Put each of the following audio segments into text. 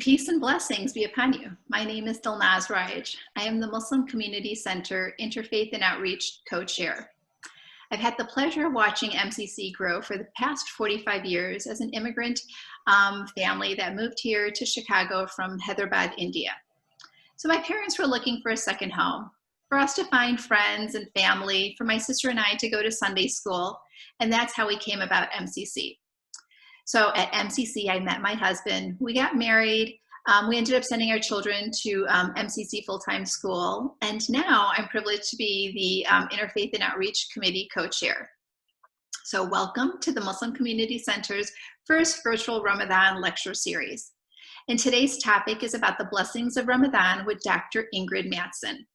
Peace and blessings be upon you. My name is Dilnaz Raj. I am the Muslim Community Center Interfaith and Outreach co-chair. I've had the pleasure of watching MCC grow for the past 45 years as an immigrant family that moved here to Chicago from Hyderabad, India. So my parents were looking for a second home, for us to find friends and family, for my sister and I to go to Sunday school, and that's how we came about MCC. So at MCC, I met my husband. We got married. We ended up sending our children to MCC full-time school. And now I'm privileged to be the Interfaith and Outreach Committee co-chair. So welcome to the Muslim Community Center's first virtual Ramadan lecture series. And today's topic is about the blessings of Ramadan with Dr. Ingrid Matteson.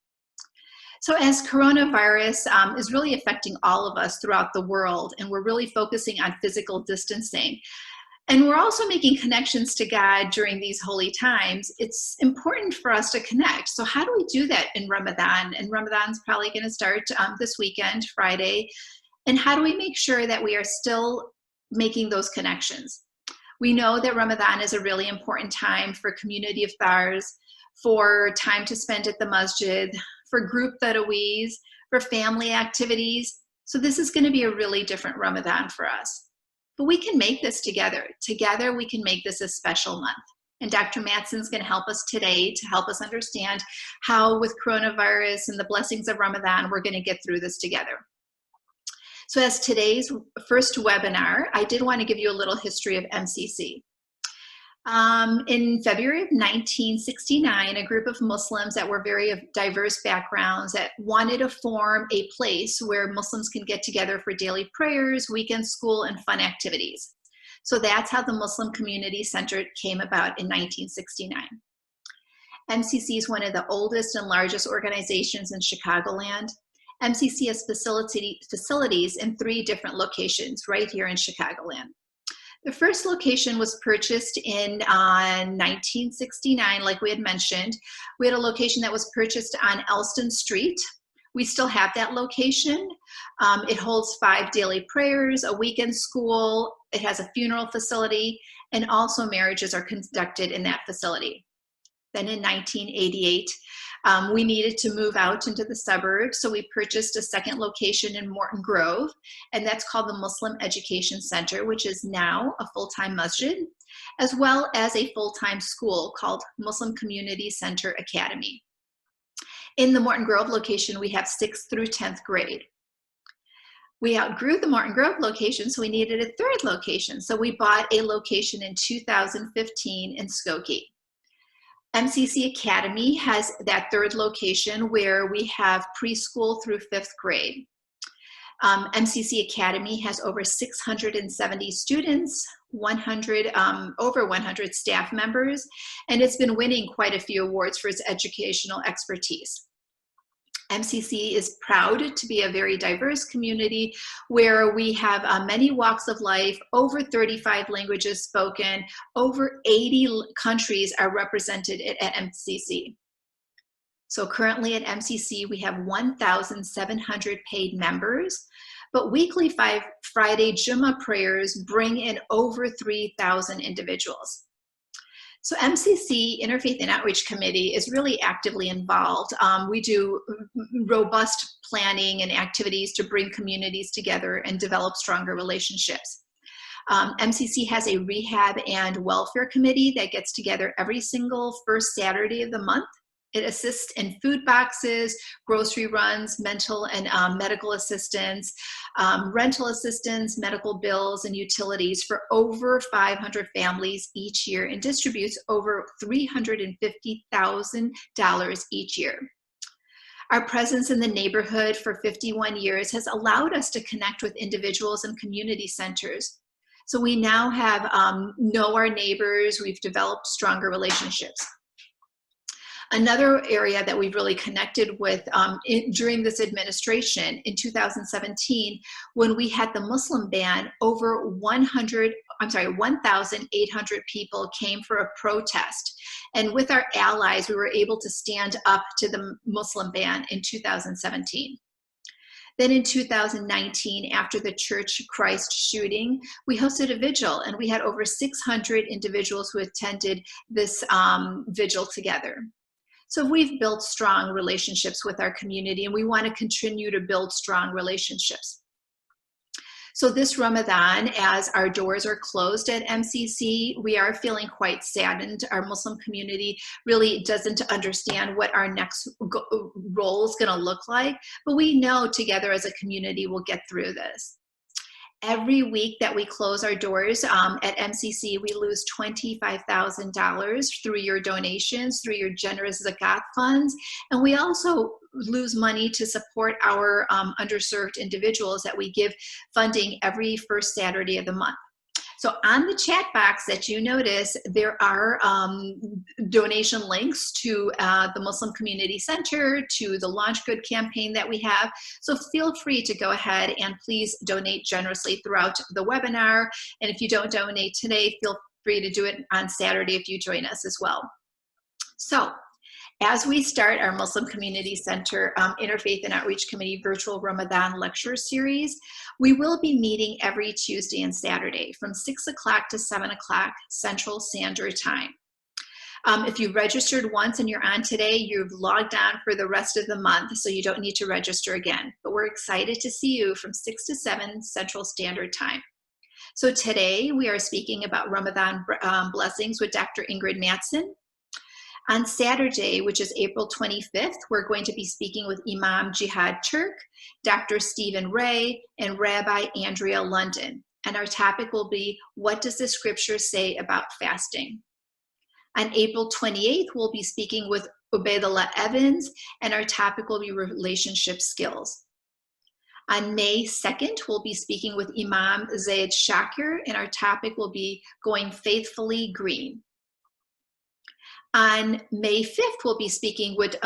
So as coronavirus is really affecting all of us throughout the world, and we're really focusing on physical distancing, and we're also making connections to God during these holy times, it's important for us to connect. So how do we do that in Ramadan? And Ramadan's probably going to start this weekend, Friday. And how do we make sure that we are still making those connections? We know that Ramadan is a really important time for community iftars, for time to spend at the masjid, for group tarawih, for family activities. So this is going to be a really different Ramadan for us. But we can make this together. Together we can make this a special month. And Dr. Matteson's going to help us today to help us understand how with coronavirus and the blessings of Ramadan, we're going to get through this together. So as today's first webinar, I did want to give you a little history of MCC. In February of 1969, a group of Muslims that were very diverse backgrounds that wanted to form a place where Muslims can get together for daily prayers, weekend school, and fun activities. So that's how the Muslim Community Center came about in 1969. MCC is one of the oldest and largest organizations in Chicagoland. MCC has facilities in 3 different locations right here in Chicagoland. The first location was purchased in 1969, like we had mentioned. We had a location that was purchased on Elston Street. We still have that location. It holds 5 daily prayers, a weekend school. It has a funeral facility, and also marriages are conducted in that facility. Then in 1988, we needed to move out into the suburbs, so we purchased a second location in Morton Grove, and that's called the Muslim Education Center, which is now a full-time masjid, as well as a full-time school called Muslim Community Center Academy. In the Morton Grove location, we have 6th through 10th grade. We outgrew the Morton Grove location, so we needed a 3rd location, so we bought a location in 2015 in Skokie. MCC Academy has that 3rd location where we have preschool through 5th grade. MCC Academy has over 670 students, over 100 staff members, and it's been winning quite a few awards for its educational expertise. MCC is proud to be a very diverse community where we have many walks of life, over 35 languages spoken, over 80 countries are represented at MCC. So currently at MCC, we have 1,700 paid members, but weekly Friday Jummah prayers bring in over 3,000 individuals. So MCC, Interfaith and Outreach Committee, is really actively involved. We do robust planning and activities to bring communities together and develop stronger relationships. MCC has a rehab and welfare committee that gets together every single first Saturday of the month. It assists in food boxes, grocery runs, mental and medical assistance, rental assistance, medical bills, and utilities for over 500 families each year and distributes over $350,000 each year. Our presence in the neighborhood for 51 years has allowed us to connect with individuals and community centers. So we now have know our neighbors, we've developed stronger relationships. Another area that we've really connected with during this administration in 2017, when we had the Muslim ban, over 1,800 people came for a protest. And with our allies, we were able to stand up to the Muslim ban in 2017. Then in 2019, after the Church Christ shooting, we hosted a vigil, and we had over 600 individuals who attended this vigil together. So we've built strong relationships with our community, and we want to continue to build strong relationships. So this Ramadan, as our doors are closed at MCC, we are feeling quite saddened. Our Muslim community really doesn't understand what our next role is going to look like, but we know together as a community we'll get through this. Every week that we close our doors at MCC, we lose $25,000 through your donations, through your generous zakat funds, and we also lose money to support our underserved individuals that we give funding every first Saturday of the month. So on the chat box that you notice, there are donation links to the Muslim Community Center, to the Launch Good campaign that we have. So feel free to go ahead and please donate generously throughout the webinar. And if you don't donate today, feel free to do it on Saturday if you join us as well. So as we start our Muslim Community Center Interfaith and Outreach Committee virtual Ramadan lecture series, we will be meeting every Tuesday and Saturday from 6 o'clock to 7 o'clock Central Standard Time. If you registered once and you're on today, you've logged on for the rest of the month, so you don't need to register again. But we're excited to see you from 6 to 7 Central Standard Time. So today we are speaking about Ramadan blessings with Dr. Ingrid Matteson. On Saturday, which is April 25th, we're going to be speaking with Imam Jihad Turk, Dr. Stephen Ray, and Rabbi Andrea London. And our topic will be, what does the scripture say about fasting? On April 28th, we'll be speaking with Ubaydullah Evans, and our topic will be relationship skills. On May 2nd, we'll be speaking with Imam Zaid Shakir, and our topic will be going faithfully green. On May 5th, we'll be speaking with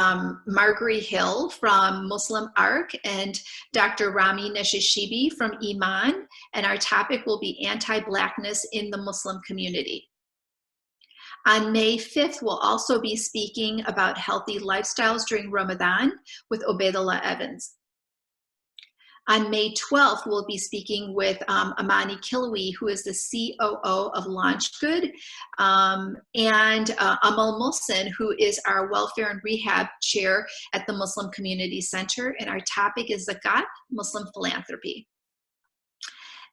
Marguerite Hill from Muslim Arc and Dr. Rami Neshishibi from Iman, and our topic will be anti-Blackness in the Muslim community. On May 5th, we'll also be speaking about healthy lifestyles during Ramadan with Ubaydullah Evans. On May 12th, we'll be speaking with Amani Kilawi, who is the COO of Launch Good, and Amal Mulson, who is our Welfare and Rehab Chair at the Muslim Community Center, and our topic is Zakat, Muslim Philanthropy.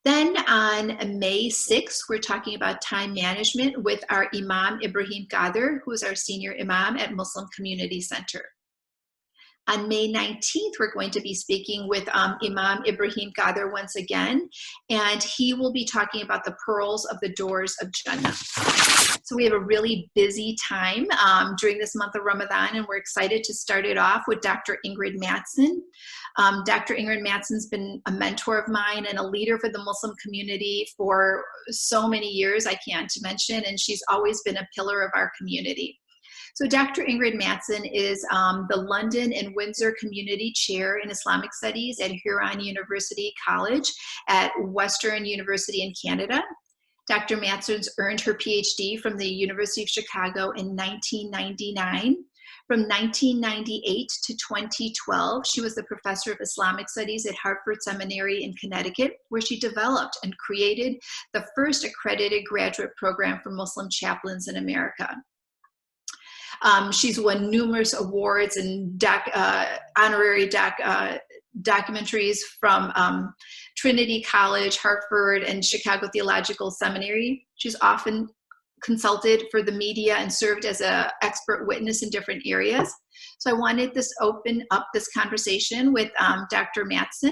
Then on May 6th, we're talking about time management with our Imam Ibrahim Qadir, who is our Senior Imam at Muslim Community Center. On May 19th, we're going to be speaking with Imam Ibrahim Qadir once again, and he will be talking about the pearls of the doors of Jannah. So we have a really busy time during this month of Ramadan, and we're excited to start it off with Dr. Ingrid Matteson. Dr. Ingrid Matteson's been a mentor of mine and a leader for the Muslim community for so many years, I can't mention, and she's always been a pillar of our community. So Dr. Ingrid Matteson is the London and Windsor Community Chair in Islamic Studies at Huron University College at Western University in Canada. Dr. Matteson's earned her PhD from the University of Chicago in 1999. From 1998 to 2012, she was the professor of Islamic Studies at Hartford Seminary in Connecticut, where she developed and created the first accredited graduate program for Muslim chaplains in America. She's won numerous awards and honorary documentaries from Trinity College, Hartford, and Chicago Theological Seminary. She's often consulted for the media and served as an expert witness in different areas. So I wanted to open up this conversation with Dr. Matteson.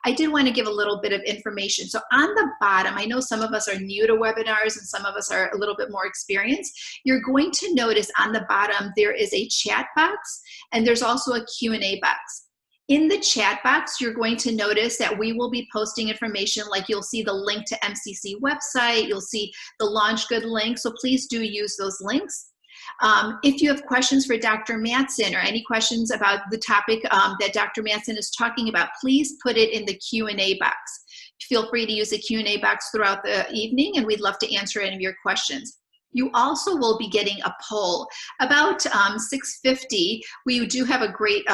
I did want to give a little bit of information. So on the bottom, I know some of us are new to webinars and some of us are a little bit more experienced. You're going to notice on the bottom, there is a chat box and there's also a Q&A box. In the chat box, you're going to notice that we will be posting information, like you'll see the link to MCC website, you'll see the Launch Good link, so please do use those links. If you have questions for Dr. Matteson or any questions about the topic that Dr. Matteson is talking about, please put it in the Q&A box. Feel free to use the Q&A box throughout the evening, and we'd love to answer any of your questions. You also will be getting a poll about 6:50. We do have a great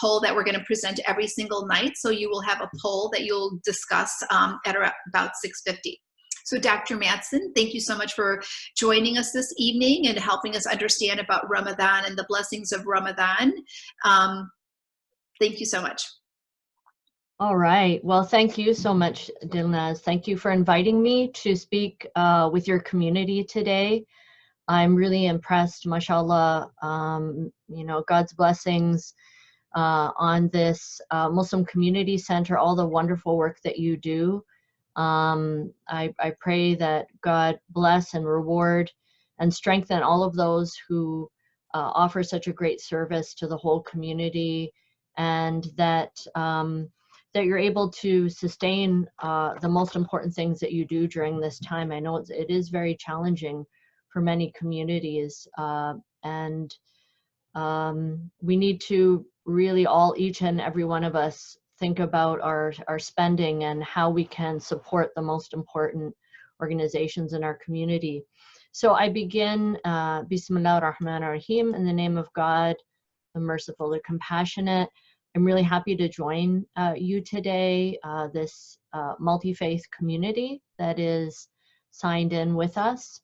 poll that we're going to present every single night. So you will have a poll that you'll discuss at about 6:50. So Dr. Matteson, thank you so much for joining us this evening and helping us understand about Ramadan and the blessings of Ramadan. Thank you so much. All right. Well, thank you so much, Dilnaz. Thank you for inviting me to speak with your community today. I'm really impressed, mashallah, you know, God's blessings on this Muslim Community Center, all the wonderful work that you do. I pray that God bless and reward and strengthen all of those who offer such a great service to the whole community, and that that you're able to sustain the most important things that you do during this time. I know it is very challenging for many communities, and we need to really each and every one of us, think about our spending and how we can support the most important organizations in our community. So I begin, Bismillah ar-Rahman ar-Rahim, in the name of God, the merciful, the compassionate. I'm really happy to join you today, this multi-faith community that is signed in with us.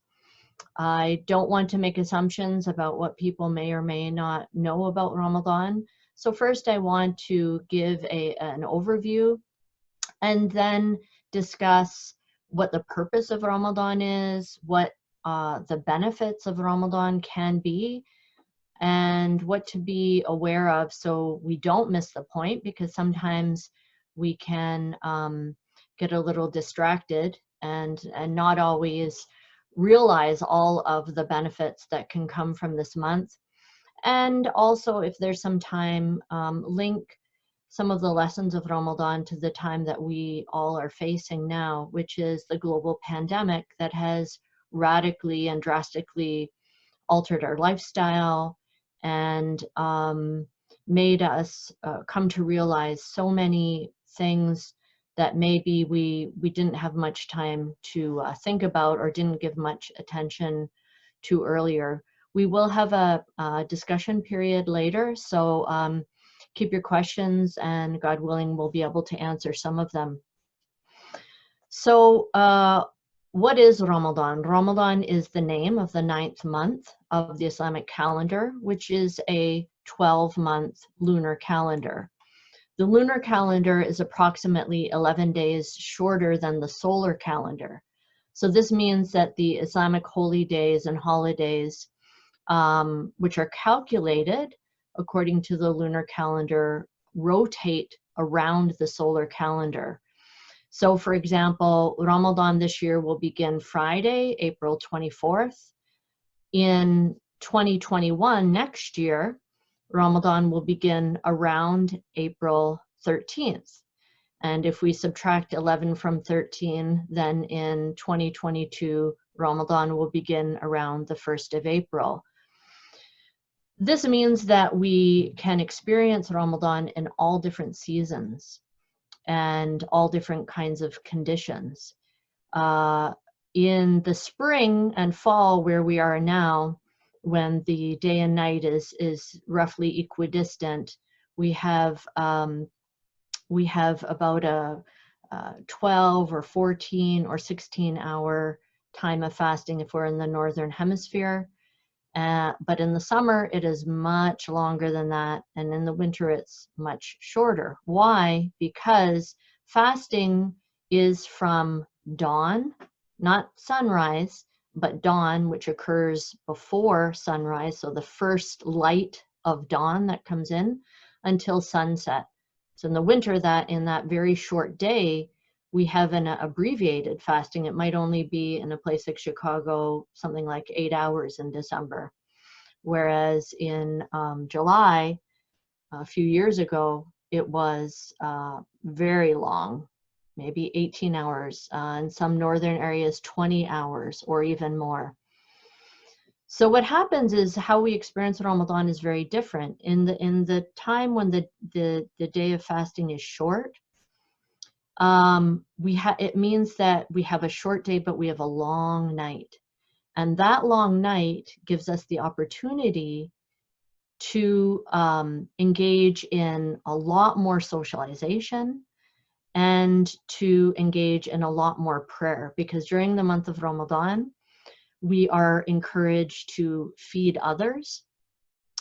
I don't want to make assumptions about what people may or may not know about Ramadan. So first I want to give an overview and then discuss what the purpose of Ramadan is, what the benefits of Ramadan can be, and what to be aware of so we don't miss the point, because sometimes we can get a little distracted and not always realize all of the benefits that can come from this month. And also, if there's some time, link some of the lessons of Ramadan to the time that we all are facing now, which is the global pandemic that has radically and drastically altered our lifestyle and made us come to realize so many things that maybe we didn't have much time to think about or didn't give much attention to earlier. We will have a discussion period later, so keep your questions, and God willing, we'll be able to answer some of them. So what is Ramadan? Ramadan is the name of the 9th month of the Islamic calendar, which is a 12-month lunar calendar. The lunar calendar is approximately 11 days shorter than the solar calendar. So this means that the Islamic holy days and holidays, which are calculated according to the lunar calendar, rotate around the solar calendar. So for example, Ramadan this year will begin Friday, April 24th. In 2021, next year, Ramadan will begin around April 13th. And if we subtract 11 from 13, then in 2022, Ramadan will begin around the 1st of April. This means that we can experience Ramadan in all different seasons and all different kinds of conditions. In the spring and fall, where we are now, when the day and night is roughly equidistant, we have about a 12 or 14 or 16 hour time of fasting if we're in the northern hemisphere. But in the summer, it is much longer than that. And in the winter, it's much shorter. Why? Because fasting is from dawn, not sunrise, but dawn, which occurs before sunrise. So the first light of dawn that comes in until sunset. So in the winter, in that very short day, we have an abbreviated fasting. It might only be, in a place like Chicago, something like 8 hours in December. Whereas in July, a few years ago, it was very long, maybe 18 hours, in some northern areas, 20 hours or even more. So what happens is how we experience Ramadan is very different. In the time when the day of fasting is short, it means that we have a short day, but we have a long night. And that long night gives us the opportunity to engage in a lot more socialization and to engage in a lot more prayer, because during the month of Ramadan, we are encouraged to feed others,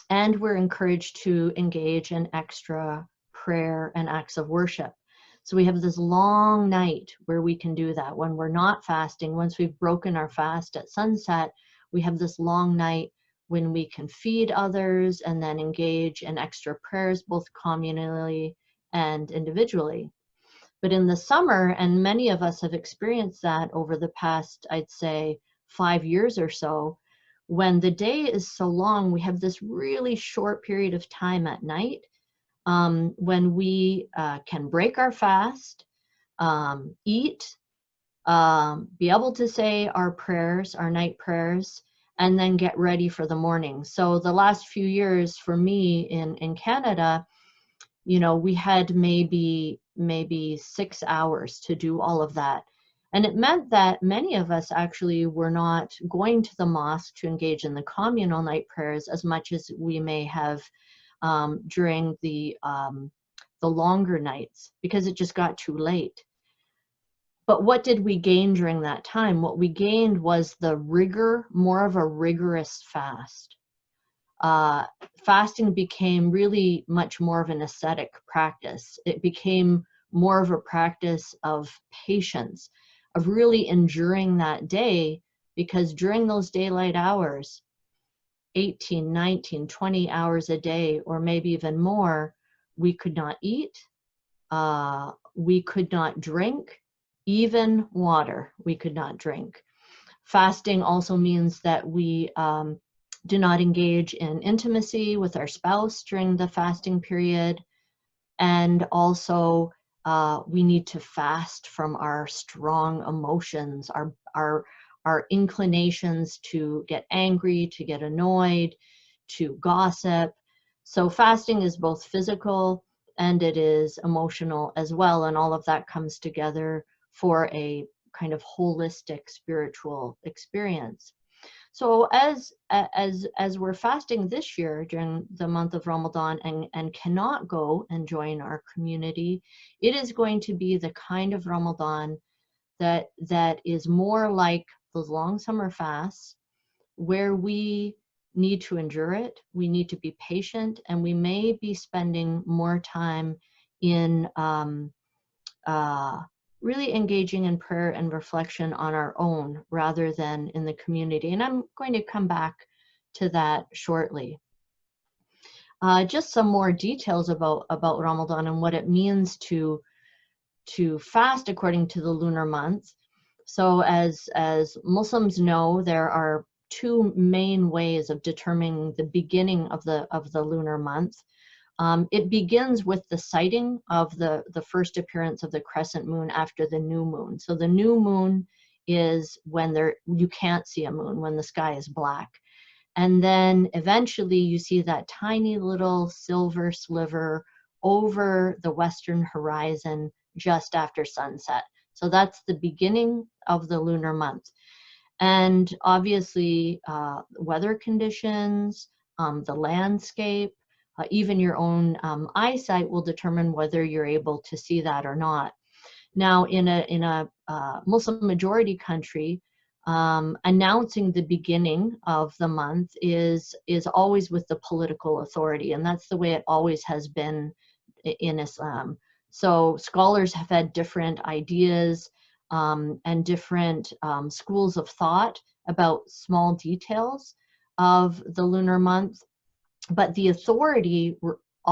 and we're encouraged to engage in extra prayer and acts of worship. So we have this long night where we can do that. When we're not fasting, once we've broken our fast at sunset, we have this long night when we can feed others and then engage in extra prayers, both communally and individually. But in the summer, and many of us have experienced that over the past, I'd say, 5 years or so, when the day is so long, we have this really short period of time at night when we can break our fast, eat, be able to say our prayers, our night prayers, and then get ready for the morning. So the last few years for me in Canada, you know, we had maybe 6 hours to do all of that. And it meant that many of us actually were not going to the mosque to engage in the communal night prayers as much as we may have during the longer nights, because it just got too late. But what did we gain during that time? What we gained was the rigor, more of a rigorous fast. Fasting became really much more of an ascetic practice. It became more of a practice of patience, of really enduring that day, because during those daylight hours, 18, 19, 20 hours a day, or maybe even more, we could not eat, we could not drink, even water we could not drink. Fasting also means that we do not engage in intimacy with our spouse during the fasting period. And also, we need to fast from our strong emotions, our inclinations to get angry, to get annoyed, to gossip. So fasting is both physical and it is emotional as well. And all of that comes together for a kind of holistic spiritual experience. So as we're fasting this year during the month of Ramadan and cannot go and join our community, it is going to be the kind of Ramadan that is more like those long summer fasts, where we need to endure it, we need to be patient, and we may be spending more time in really engaging in prayer and reflection on our own rather than in the community. And I'm going to come back to that shortly. Just some more details about Ramadan and what it means to fast according to the lunar month. So as Muslims know, there are two main ways of determining the beginning of the lunar month. It begins with the sighting of the first appearance of the crescent moon after the new moon. So the new moon is when you can't see a moon, when the sky is black. And then eventually you see that tiny little silver sliver over the western horizon just after sunset. So that's the beginning of the lunar month. And obviously weather conditions, the landscape, even your own eyesight will determine whether you're able to see that or not. Now, in a Muslim majority country, announcing the beginning of the month is always with the political authority, and that's the way it always has been in Islam. So scholars have had different ideas and different schools of thought about small details of the lunar month. But the authority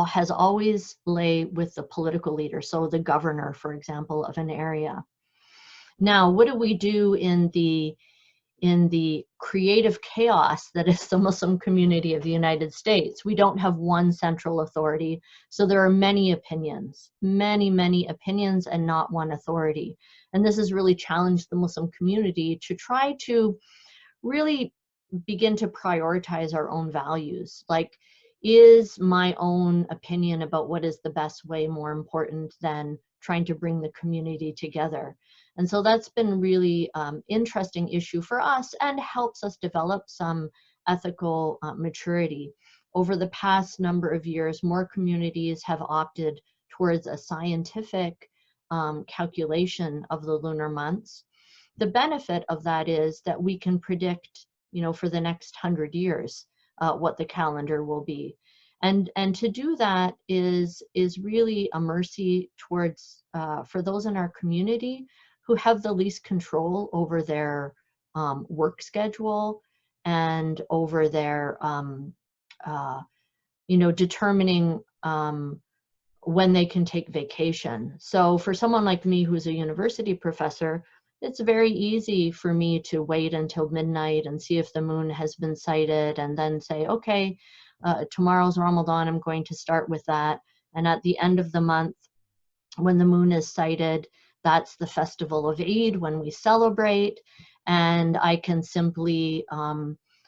has always lay with the political leader, so the governor, for example, of an area. Now, what do we do in the creative chaos that is the Muslim community of the United States? We don't have one central authority, so there are many opinions, many opinions, and not one authority. And this has really challenged the Muslim community to try to really begin to prioritize our own values. Like, is my own opinion about what is the best way more important than trying to bring the community together? And so that's been really interesting issue for us and helps us develop some ethical maturity. Over the past number of years, more communities have opted towards a scientific calculation of the lunar months. The benefit of that is that we can predict, for the next 100 years, what the calendar will be. And to do that is really a mercy towards, for those in our community who have the least control over their work schedule and over their, determining when they can take vacation. So for someone like me who's a university professor, it's very easy for me to wait until midnight and see if the moon has been sighted and then say, okay, tomorrow's Ramadan, I'm going to start with that. And at the end of the month, when the moon is sighted, that's the festival of Eid, when we celebrate. And I can simply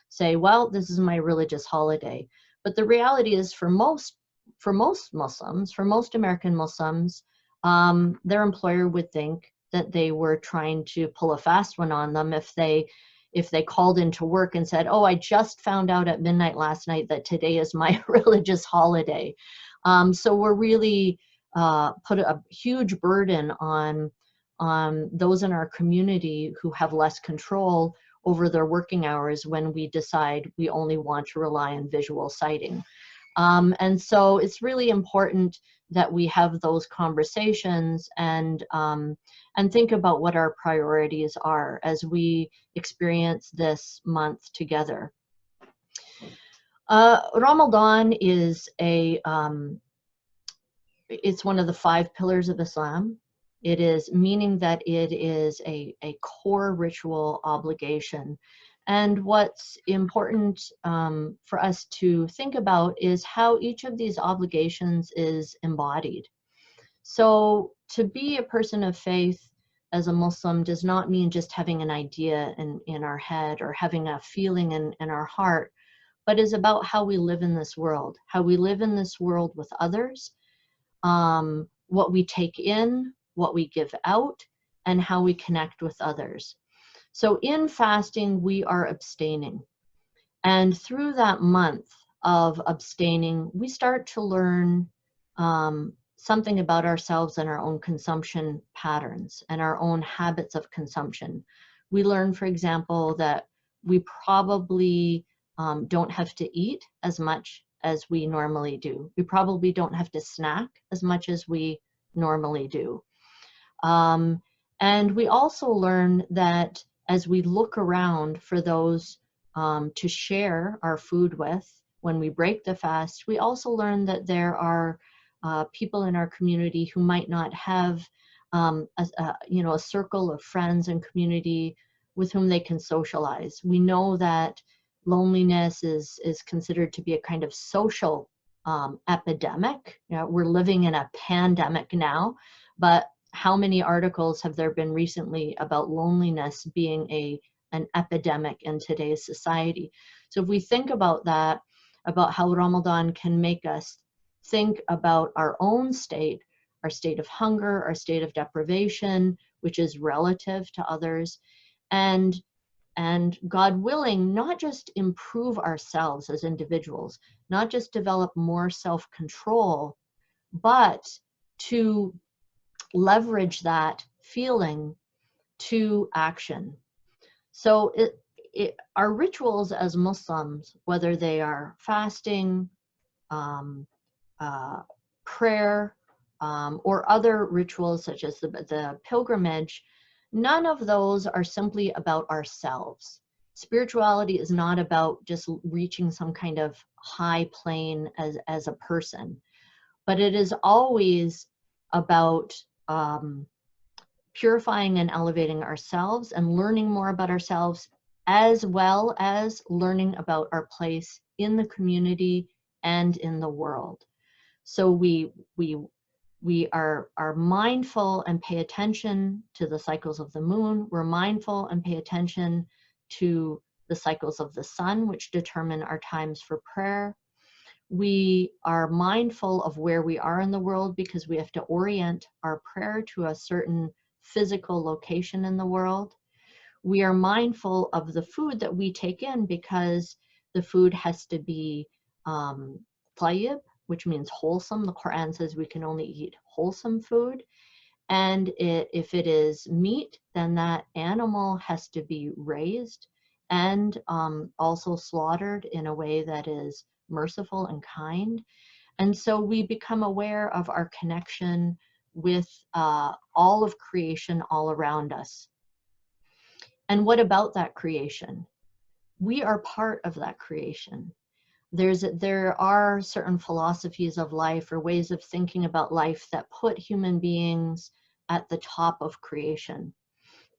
say, well, this is my religious holiday. But the reality is for most Muslims, for most American Muslims, their employer would think that they were trying to pull a fast one on them if they called into work and said, oh, I just found out at midnight last night that today is my religious holiday. So we're really put a huge burden on those in our community who have less control over their working hours when we decide we only want to rely on visual sighting. And so it's really important that we have those conversations and think about what our priorities are as we experience this month together. Ramadan is it's one of the 5 pillars of Islam. It is meaning that it is a core ritual obligation. And what's important for us to think about is how each of these obligations is embodied. So to be a person of faith as a Muslim does not mean just having an idea in our head or having a feeling in our heart, but is about how we live in this world, with others, what we take in, what we give out, and how we connect with others. So in fasting, we are abstaining. And through that month of abstaining, we start to learn something about ourselves and our own consumption patterns and our own habits of consumption. We learn, for example, that we probably don't have to eat as much as we normally do. We probably don't have to snack as much as we normally do. And we also learn that as we look around for those to share our food with when we break the fast, we also learn that there are people in our community who might not have a circle of friends and community with whom they can socialize. We know that loneliness is considered to be a kind of social epidemic. We're living in a pandemic now, but how many articles have there been recently about loneliness being an epidemic in today's society? So if we think about that, about how Ramadan can make us think about our own state, our state of hunger, our state of deprivation, which is relative to others, and God willing, not just improve ourselves as individuals, not just develop more self-control, but to leverage that feeling to action. So our rituals as Muslims, whether they are fasting, prayer, or other rituals such as the pilgrimage, none of those are simply about ourselves. Spirituality is not about just reaching some kind of high plane as a person, but it is always about purifying and elevating ourselves and learning more about ourselves, as well as learning about our place in the community and in the world. So we are mindful and pay attention to the cycles of the moon. We're mindful and pay attention to the cycles of the sun, which determine our times for prayer. We are mindful of where we are in the world because we have to orient our prayer to a certain physical location in the world. We are mindful of the food that we take in because the food has to be tayyib, which means wholesome. The Quran says we can only eat wholesome food. And if it is meat, then that animal has to be raised and also slaughtered in a way that is merciful and kind. And so we become aware of our connection with all of creation all around us. And what about that creation? We are part of that creation. There are certain philosophies of life or ways of thinking about life that put human beings at the top of creation.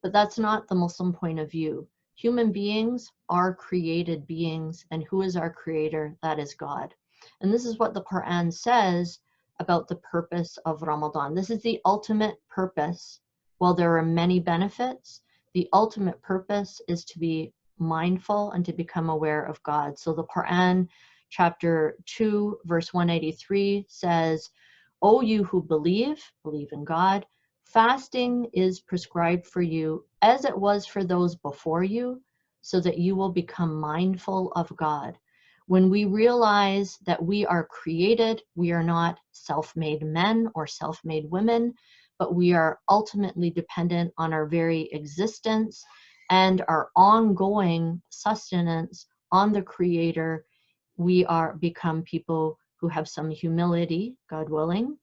But that's not the Muslim point of view. Human beings are created beings, and who is our creator? That is God. And this is what the Quran says about the purpose of Ramadan. This is the ultimate purpose. While there are many benefits, the ultimate purpose is to be mindful and to become aware of God. So the Quran, chapter 2, verse 183 says, "O you who believe in God, fasting is prescribed for you as it was for those before you, so that you will become mindful of God." When we realize that we are created, we are not self-made men or self-made women, but we are ultimately dependent on our very existence and our ongoing sustenance on the Creator. We become people who have some humility, God willing,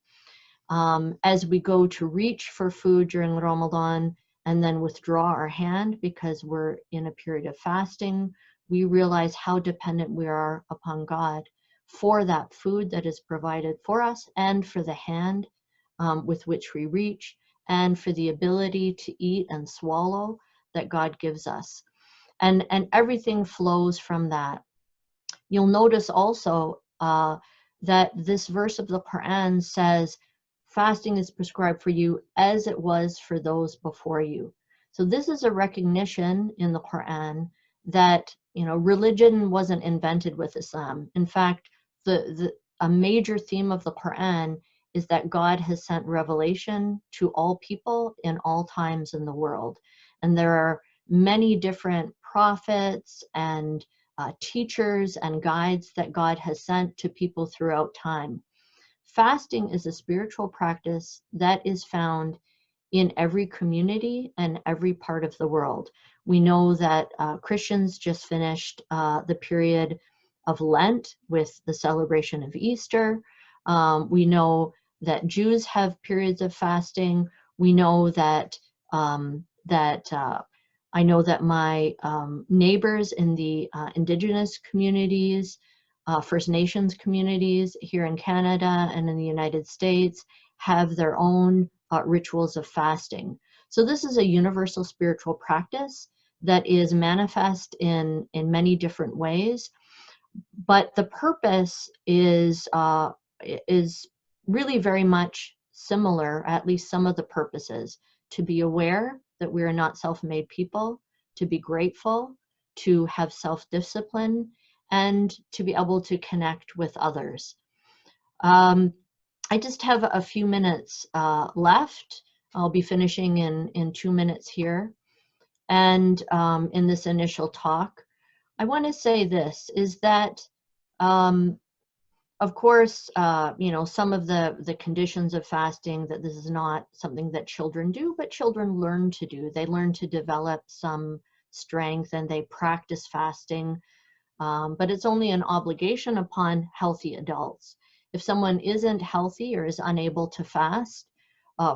as we go to reach for food during Ramadan and then withdraw our hand because we're in a period of fasting. We realize how dependent we are upon God for that food that is provided for us, and for the hand with which we reach, and for the ability to eat and swallow that God gives us. And everything flows from that. You'll notice also that this verse of the Quran says, fasting is prescribed for you as it was for those before you. So this is a recognition in the Quran that, religion wasn't invented with Islam. In fact, a major theme of the Quran is that God has sent revelation to all people in all times in the world. And there are many different prophets and teachers and guides that God has sent to people throughout time. Fasting is a spiritual practice that is found in every community and every part of the world. We know that Christians just finished the period of Lent with the celebration of Easter. We know that Jews have periods of fasting. We know that I know that my neighbors in the indigenous communities, First Nations communities here in Canada and in the United States have their own rituals of fasting. So this is a universal spiritual practice that is manifest in many different ways. But the purpose is really very much similar, at least some of the purposes: to be aware that we are not self-made people, to be grateful, to have self-discipline, and to be able to connect with others. I just have a few minutes left. I'll be finishing in 2 minutes here. And in this initial talk, I want to say this, is that of course, some of the conditions of fasting, that this is not something that children do, but children learn to do. They learn to develop some strength and they practice fasting, but it's only an obligation upon healthy adults. If someone isn't healthy or is unable to fast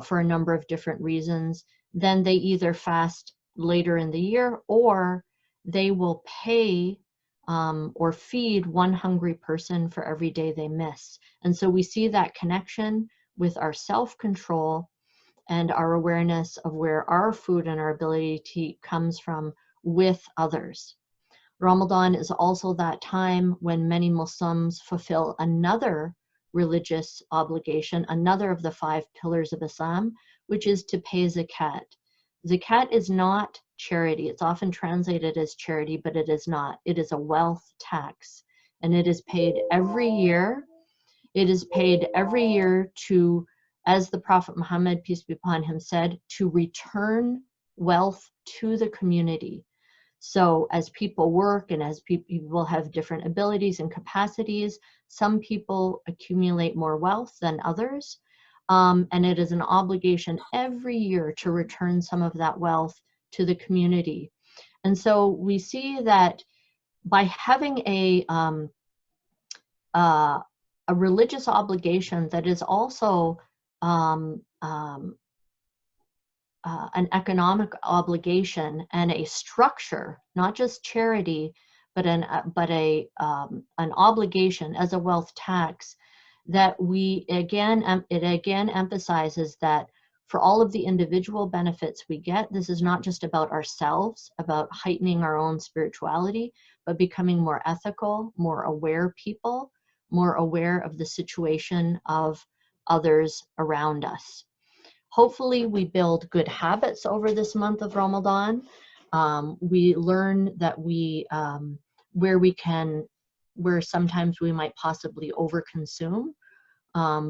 for a number of different reasons, then they either fast later in the year or they will pay or feed one hungry person for every day they miss. And so we see that connection with our self-control and our awareness of where our food and our ability to eat comes from with others. Ramadan is also that time when many Muslims fulfill another religious obligation, another of the 5 pillars of Islam, which is to pay zakat. Zakat is not charity. It's often translated as charity, but it is not. It is a wealth tax, and it is paid every year. It is paid every year to as the Prophet Muhammad, peace be upon him, said, to return wealth to the community. So as people work and as people have different abilities and capacities, some people accumulate more wealth than others. And it is an obligation every year to return some of that wealth to the community. And so we see that by having a religious obligation that is also an economic obligation and a structure, not just charity, but an obligation as a wealth tax, that it again emphasizes that for all of the individual benefits we get, this is not just about ourselves, about heightening our own spirituality, but becoming more ethical, more aware people, more aware of the situation of others around us. Hopefully we build good habits over this month of Ramadan. We learn that where sometimes we might possibly overconsume,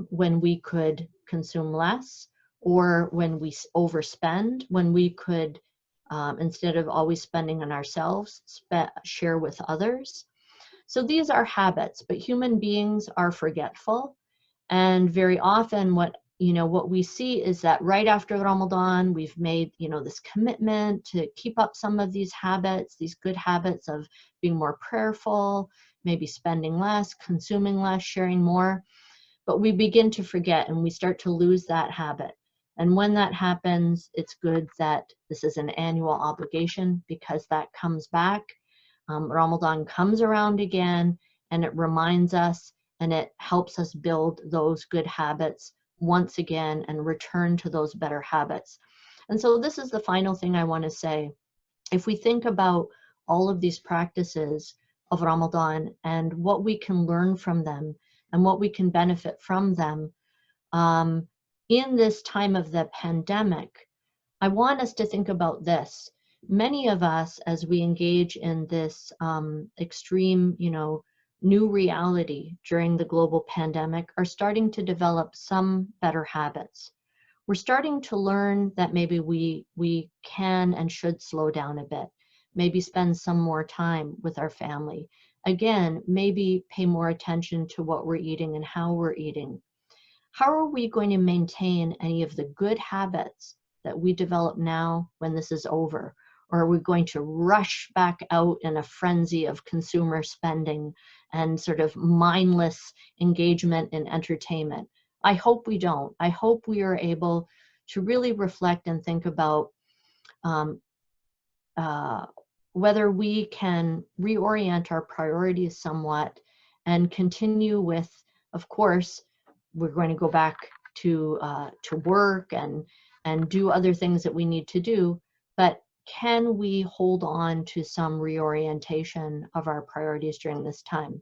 when we could consume less, or when we overspend, when we could, instead of always spending on ourselves, share with others. So these are habits, but human beings are forgetful. And very often what we see is that right after Ramadan, we've made, this commitment to keep up some of these habits, these good habits of being more prayerful, maybe spending less, consuming less, sharing more. But we begin to forget and we start to lose that habit. And when that happens, it's good that this is an annual obligation, because that comes back. Ramadan comes around again, and it reminds us and it helps us build those good habits once again and return to those better habits. And so this is the final thing I want to say. If we think about all of these practices of Ramadan and what we can learn from them and what we can benefit from them, in this time of the pandemic, I want us to think about this. Many of us, as we engage in this extreme, new reality during the global pandemic, are starting to develop some better habits. We're starting to learn that maybe we can and should slow down a bit, maybe spend some more time with our family. Again, maybe pay more attention to what we're eating and how we're eating. How are we going to maintain any of the good habits that we develop now when this is over? Or are we going to rush back out in a frenzy of consumer spending and sort of mindless engagement in entertainment? I hope we don't. I hope we are able to really reflect and think about whether we can reorient our priorities somewhat and continue with, of course, we're going to go back to work and do other things that we need to do, but can we hold on to some reorientation of our priorities during this time?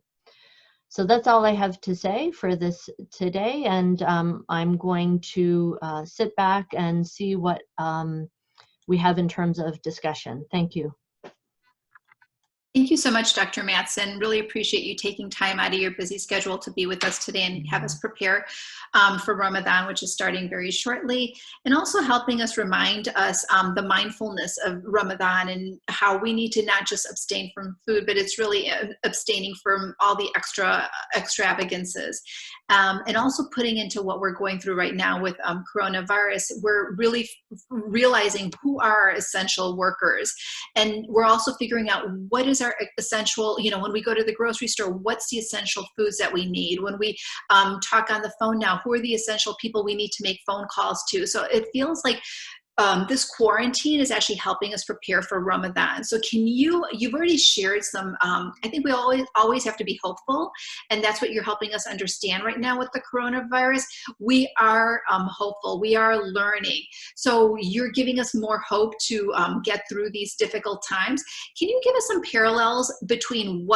So that's all I have to say for this today, and I'm going to sit back and see what we have in terms of discussion. Thank you. Thank you so much, Dr. Matteson. Really appreciate you taking time out of your busy schedule to be with us today and have us prepare for Ramadan, which is starting very shortly, and also helping us remind us the mindfulness of Ramadan and how we need to not just abstain from food, but it's really abstaining from all the extravagances. And also putting into what we're going through right now with coronavirus, we're really realizing who are our essential workers. And we're also figuring out what is our essential, when we go to the grocery store, what's the essential foods that we need? When we talk on the phone now, who are the essential people we need to make phone calls to? So it feels like this quarantine is actually helping us prepare for Ramadan. So you've already shared some, I think we always have to be hopeful, and that's what you're helping us understand right now with the coronavirus. We are hopeful, we are learning. So you're giving us more hope to get through these difficult times. Can you give us some parallels between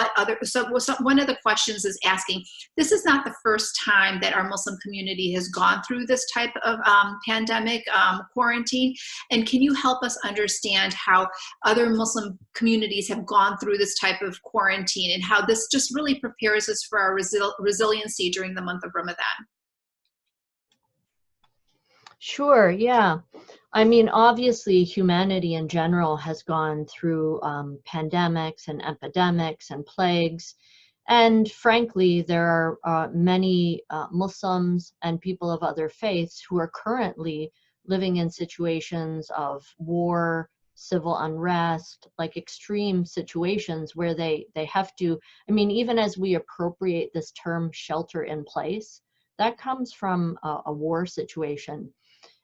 so one of the questions is asking, this is not the first time that our Muslim community has gone through this type of pandemic quarantine. And can you help us understand how other Muslim communities have gone through this type of quarantine and how this just really prepares us for our resiliency during the month of Ramadan? Sure, yeah. I mean, obviously, humanity in general has gone through pandemics and epidemics and plagues. And frankly, there are many Muslims and people of other faiths who are currently living in situations of war, civil unrest, like extreme situations where they have to, I mean, even as we appropriate this term shelter in place, that comes from a war situation.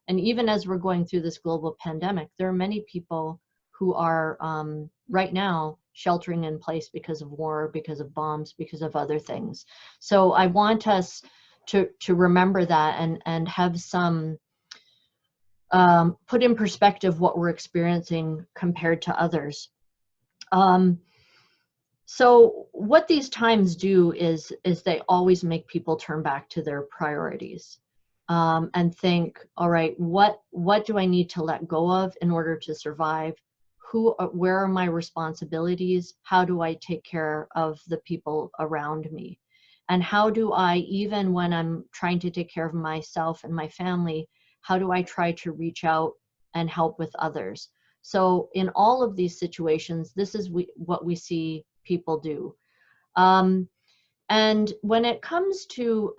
And even as we're going through this global pandemic, there are many people who are right now sheltering in place because of war, because of bombs, because of other things. So I want us to remember that and have some put in perspective what we're experiencing compared to others. So what these times do is they always make people turn back to their priorities. And think, all right, what do I need to let go of in order to survive? Where are my responsibilities? How do I take care of the people around me? And how do I, even when I'm trying to take care of myself and my family, how do I try to reach out and help with others? So in all of these situations, this is what we see people do. And when it comes to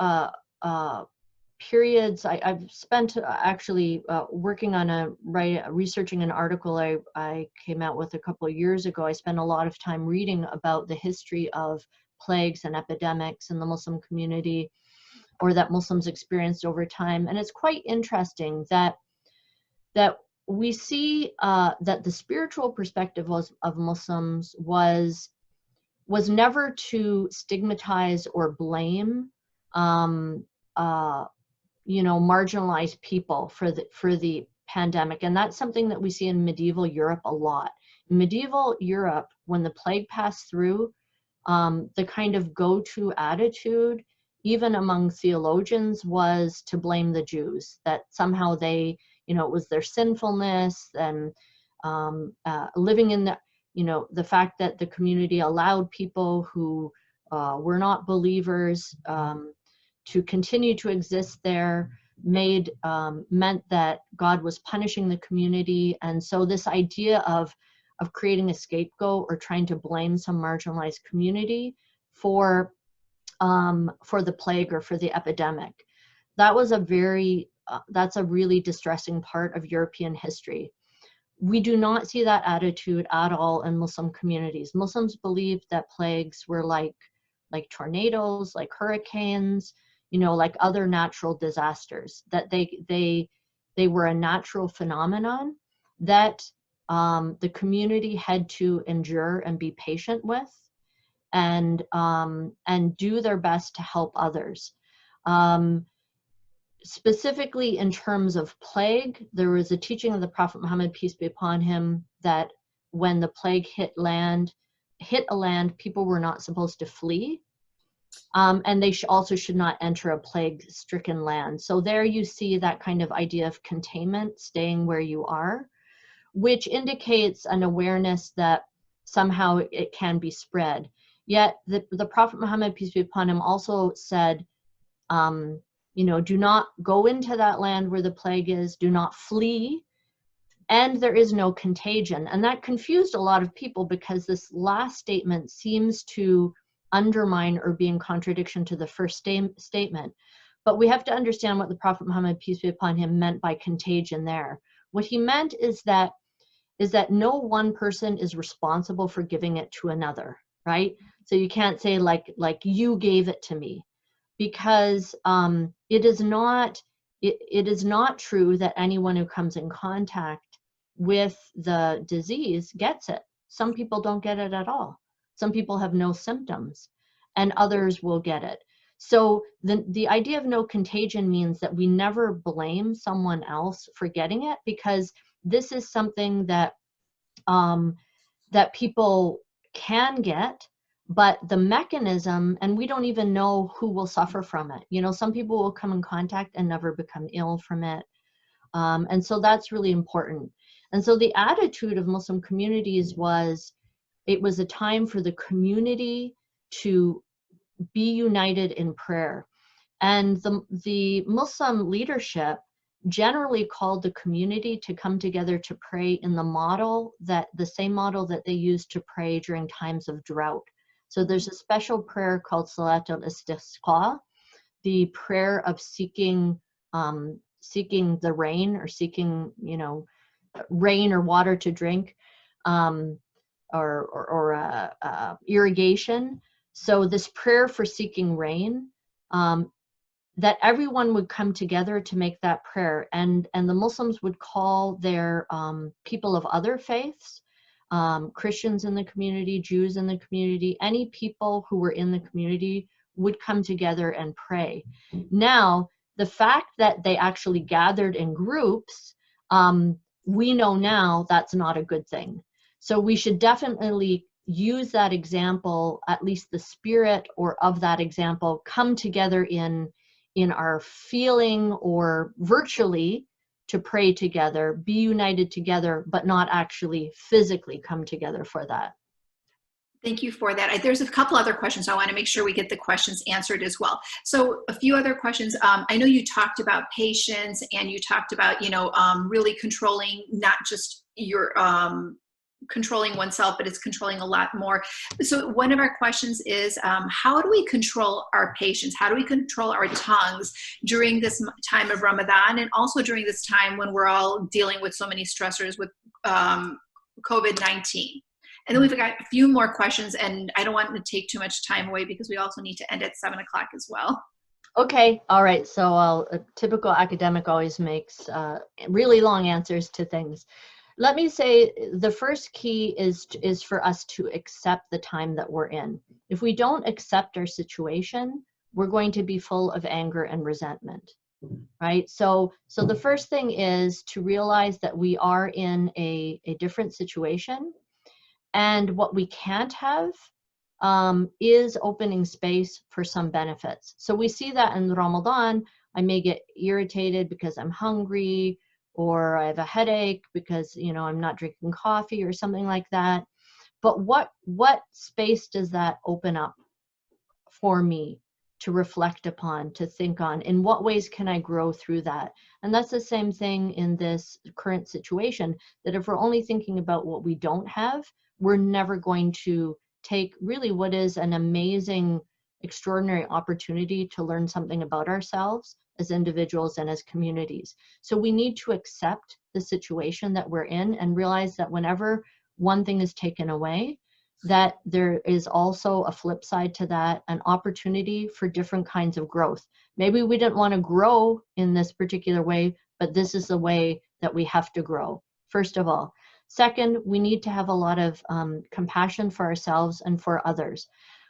periods, I've spent actually working on researching an article I came out with a couple of years ago. I spent a lot of time reading about the history of plagues and epidemics in the Muslim community, or that Muslims experienced over time. And it's quite interesting that we see that the spiritual perspective of Muslims was never to stigmatize or blame marginalized people for the pandemic. And that's something that we see in medieval Europe a lot. In medieval Europe, when the plague passed through, the kind of go-to attitude, even among theologians, was to blame the Jews, that somehow they, it was their sinfulness and living in the fact that the community allowed people who were not believers to continue to exist there, meant that God was punishing the community. And so this idea of creating a scapegoat or trying to blame some marginalized community for the plague or for the epidemic, that was that's a really distressing part of European history. We do not see that attitude at all in Muslim communities. Muslims believe that plagues were like tornadoes, like hurricanes, like other natural disasters, that they were a natural phenomenon that the community had to endure and be patient with, and do their best to help others. Specifically in terms of plague, there was a teaching of the Prophet Muhammad, peace be upon him, that when the plague hit a land, people were not supposed to flee. And they also should not enter a plague-stricken land. So there you see that kind of idea of containment, staying where you are, which indicates an awareness that somehow it can be spread. Yet the Prophet Muhammad, peace be upon him, also said, do not go into that land where the plague is, do not flee, and there is no contagion. And that confused a lot of people, because this last statement seems to undermine or be in contradiction to the first statement. But we have to understand what the Prophet Muhammad, peace be upon him, meant by contagion there. What he meant is that no one person is responsible for giving it to another, right? So you can't say like you gave it to me, because it is not true that anyone who comes in contact with the disease gets it. Some people don't get it at all. Some people have no symptoms, and others will get it. So the idea of no contagion means that we never blame someone else for getting it, because this is something that that people can get, but the mechanism, and we don't even know who will suffer from it. Some people will come in contact and never become ill from it. And so that's really important. And so the attitude of Muslim communities was, it was a time for the community to be united in prayer. And the Muslim leadership generally called the community to come together to pray in the same model that they used to pray during times of drought. So there's a special prayer called Salat al-Istisqa, the prayer of seeking the rain, or seeking, rain or water to drink, or irrigation. So this prayer for seeking rain, that everyone would come together to make that prayer, and the Muslims would call their people of other faiths, Christians in the community, Jews in the community, any people who were in the community would come together and pray. Now, the fact that they actually gathered in groups, we know now that's not a good thing. So we should definitely use that example, at least the spirit or of that example, come together in our feeling or virtually to pray together, be united together, but not actually physically come together for that. Thank you for that. There's a couple other questions. I want to make sure we get the questions answered as well. So a few other questions. I know you talked about patience, and you talked about, really controlling, not just your controlling oneself, but it's controlling a lot more. So one of our questions is, how do we control our patience? How do we control our tongues during this time of Ramadan, and also during this time when we're all dealing with so many stressors with COVID-19? And then we've got a few more questions, and I don't want to take too much time away because we also need to end at 7 o'clock as well. Okay, all right. So a typical academic always makes really long answers to things. Let me say the first key is for us to accept the time that we're in. If we don't accept our situation, we're going to be full of anger and resentment, right? So the first thing is to realize that we are in a different situation, and what we can't have is opening space for some benefits. So we see that in Ramadan. I may get irritated because I'm hungry, or I have a headache because, I'm not drinking coffee or something like that. But what space does that open up for me to reflect upon, to think on? In what ways can I grow through that? And that's the same thing in this current situation, that if we're only thinking about what we don't have, we're never going to take really what is an amazing, extraordinary opportunity to learn something about ourselves as individuals and as communities. So we need to accept the situation that we're in and realize that whenever one thing is taken away, that there is also a flip side to that, an opportunity for different kinds of growth. Maybe we didn't want to grow in this particular way, but this is the way that we have to grow, first of all. Second, we need to have a lot of compassion for ourselves and for others.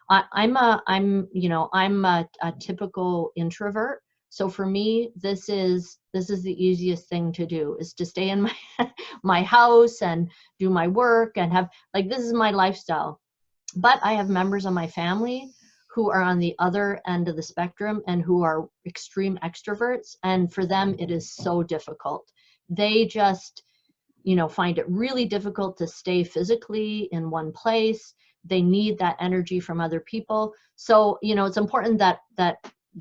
I'm a typical introvert. So for me, this is the easiest thing to do, is to stay in my house and do my work and have, this is my lifestyle. But I have members of my family who are on the other end of the spectrum and who are extreme extroverts. And for them, it is so difficult. They just, find it really difficult to stay physically in one place. They need that energy from other people. So, it's important that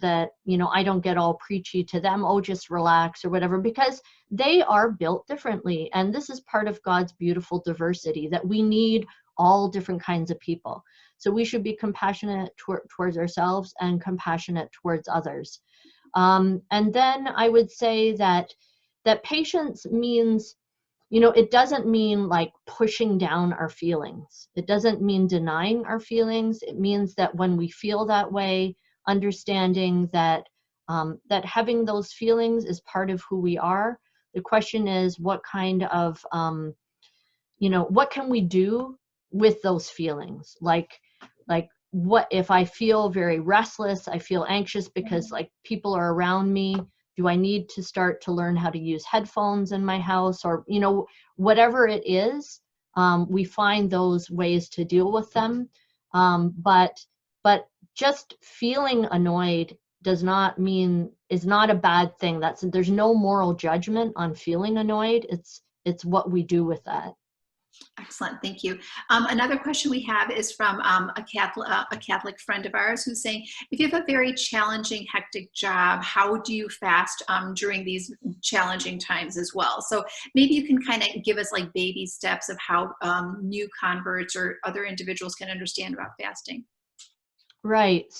I don't get all preachy to them, oh, just relax or whatever, because they are built differently. And this is part of God's beautiful diversity, that we need all different kinds of people. So we should be compassionate towards ourselves and compassionate towards others. And then I would say that patience means, it doesn't mean pushing down our feelings. It doesn't mean denying our feelings. It means that when we feel that way, understanding that that having those feelings is part of who we are. The question is, what kind of, what can we do with those feelings? Like what if I feel very restless, I feel anxious because people are around me? Do I need to start to learn how to use headphones in my house? Or, whatever it is, we find those ways to deal with them. But just feeling annoyed is not a bad thing. There's no moral judgment on feeling annoyed. It's what we do with that. Excellent, thank you. Another question we have is from a Catholic friend of ours who's saying, if you have a very challenging, hectic job, how do you fast during these challenging times as well? So maybe you can kind of give us like baby steps of how new converts or other individuals can understand about fasting. Right.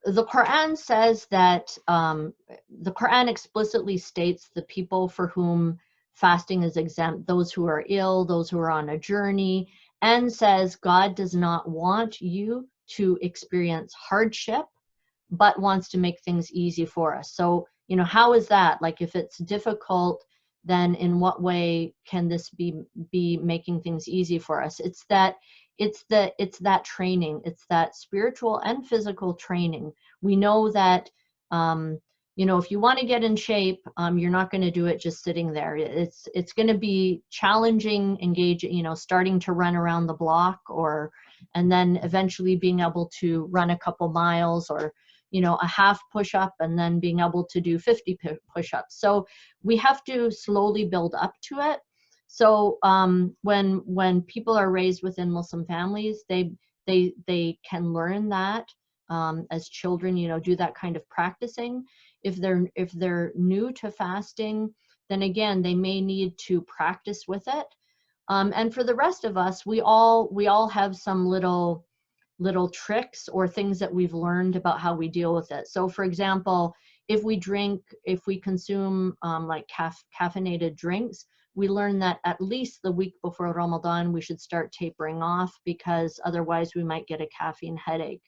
The Quran says that the Quran explicitly states the people for whom fasting is exempt, those who are ill, those who are on a journey, and says God does not want you to experience hardship, but wants to make things easy for us. So, how is that? Like, if it's difficult, then in what way can this be making things easy for us? It's that training. It's that spiritual and physical training. We know that, if you want to get in shape, you're not going to do it just sitting there. It's going to be challenging, engaging, starting to run around the block, and then eventually being able to run a couple miles, or a half push-up, and then being able to do 50 push-ups. So we have to slowly build up to it. So when people are raised within Muslim families, they can learn that as children, do that kind of practicing. If they're new to fasting, then again, they may need to practice with it. And for the rest of us, we all have some little tricks or things that we've learned about how we deal with it. So for example, if we consume like caffeinated drinks, we learn that at least the week before Ramadan, we should start tapering off, because otherwise we might get a caffeine headache.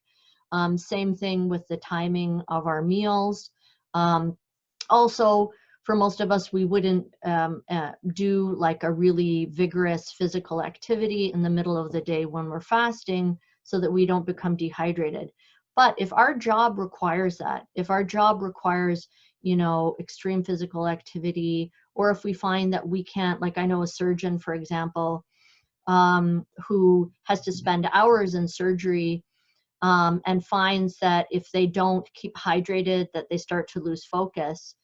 Same thing with the timing of our meals. Also, for most of us, we wouldn't do like a really vigorous physical activity in the middle of the day when we're fasting, so that we don't become dehydrated. But if our job requires that, if our job requires, extreme physical activity, or if we find that we can't, like I know a surgeon, for example, who has to spend hours in surgery, and finds that if they don't keep hydrated, that they start to lose focus.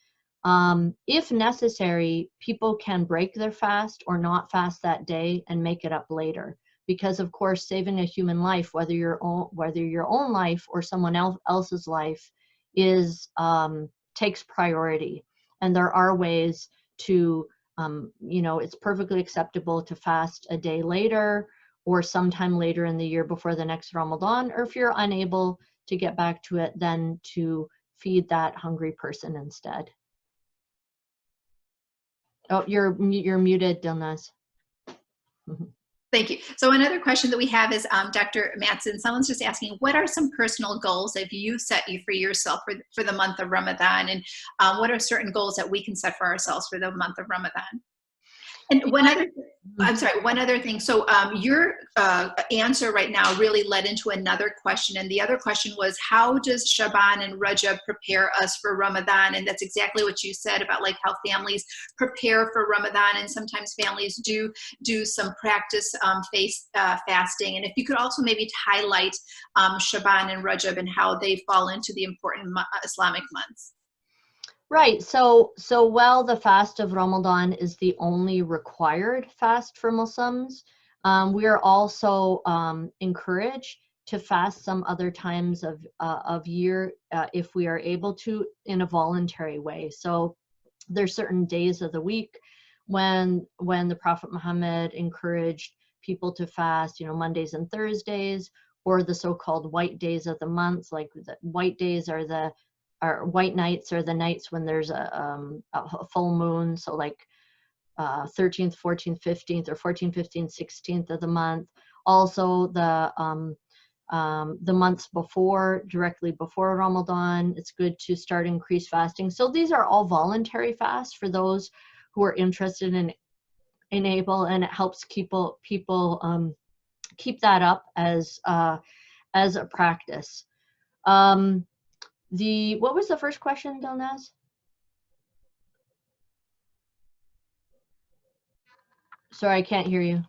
If necessary, people can break their fast or not fast that day and make it up later. Because of course, saving a human life, whether your own life or someone else's life, takes priority. And there are ways to, it's perfectly acceptable to fast a day later, or sometime later in the year before the next Ramadan, or if you're unable to get back to it, then to feed that hungry person instead. Oh, you're muted, Dilnaz. Thank you. So another question that we have is, Dr. Matteson, someone's just asking, what are some personal goals that you set for yourself for the month of Ramadan? And what are certain goals that we can set for ourselves for the month of Ramadan? And one other thing. So your answer right now really led into another question. And the other question was, how does Shaban and Rajab prepare us for Ramadan? And that's exactly what you said about like how families prepare for Ramadan. And sometimes families do some practice fasting. And if you could also maybe highlight Shaban and Rajab and how they fall into the important Islamic months. Right. So while the fast of Ramadan is the only required fast for Muslims, we are also encouraged to fast some other times of year if we are able to, in a voluntary way. So there's certain days of the week when the Prophet Muhammad encouraged people to fast, Mondays and Thursdays, or the so-called white days of the months. Like the white days are white nights are the nights when there's a full moon. So like 13th, 14th, 15th, or 14th, 15th, 16th of the month. Also the months directly before Ramadan, it's good to start increased fasting. So these are all voluntary fasts for those who are interested in able, and it helps people keep that up as a practice. What was the first question, Dilnaz? Sorry, I can't hear you.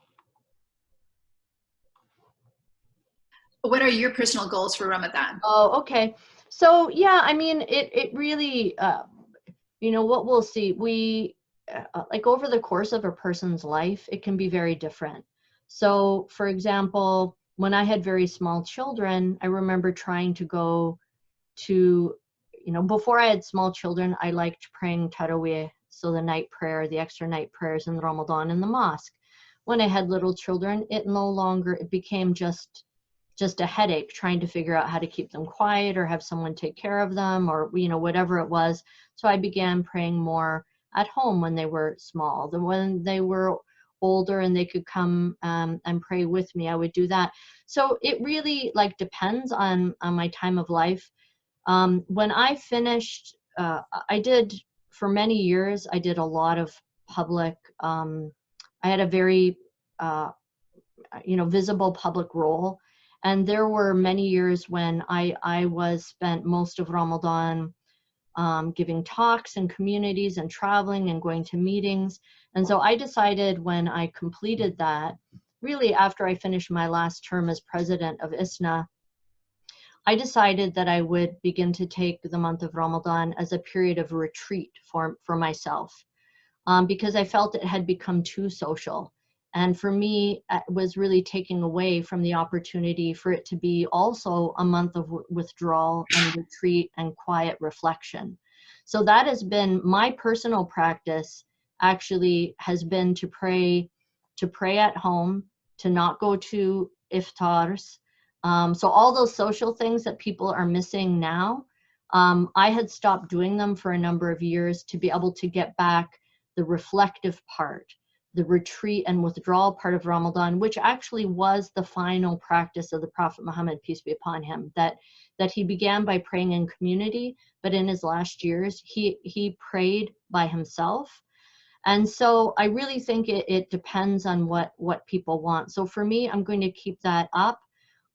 What are your personal goals for Ramadan? Oh, okay. So yeah, I mean, it really, what we'll see, like over the course of a person's life, it can be very different. So for example, when I had very small children, I remember trying to go to, before I had small children, I liked praying Taraweeh, so the night prayer, the extra night prayers in Ramadan in the mosque. When I had little children, it became just a headache trying to figure out how to keep them quiet or have someone take care of them, or whatever it was. So I began praying more at home when they were small. Then when they were older and they could come and pray with me, I would do that. So it really depends on my time of life. When I finished, I did, for many years, I did a lot of public, I had a very, visible public role. And there were many years when I spent most of Ramadan giving talks in communities and traveling and going to meetings. And so I decided when I completed that, really after I finished my last term as president of ISNA, I decided that I would begin to take the month of Ramadan as a period of retreat for myself, because I felt it had become too social. And for me, it was really taking away from the opportunity for it to be also a month of withdrawal and retreat and quiet reflection. So that has been my personal practice, actually has been to pray at home, to not go to iftars. So all those social things that people are missing now, I had stopped doing them for a number of years to be able to get back the reflective part, the retreat and withdrawal part of Ramadan, which actually was the final practice of the Prophet Muhammad, peace be upon him, that he began by praying in community, but in his last years, he prayed by himself. And so I really think it depends on what people want. So for me, I'm going to keep that up.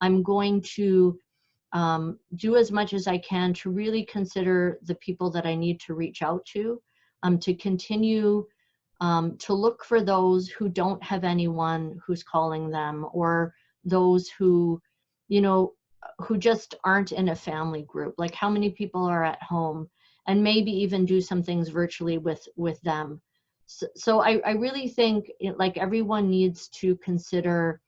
I'm going to do as much as I can to really consider the people that I need to reach out to continue to look for those who don't have anyone who's calling them, or those who just aren't in a family group. Like, how many people are at home, and maybe even do some things virtually with them. So I really think everyone needs to consider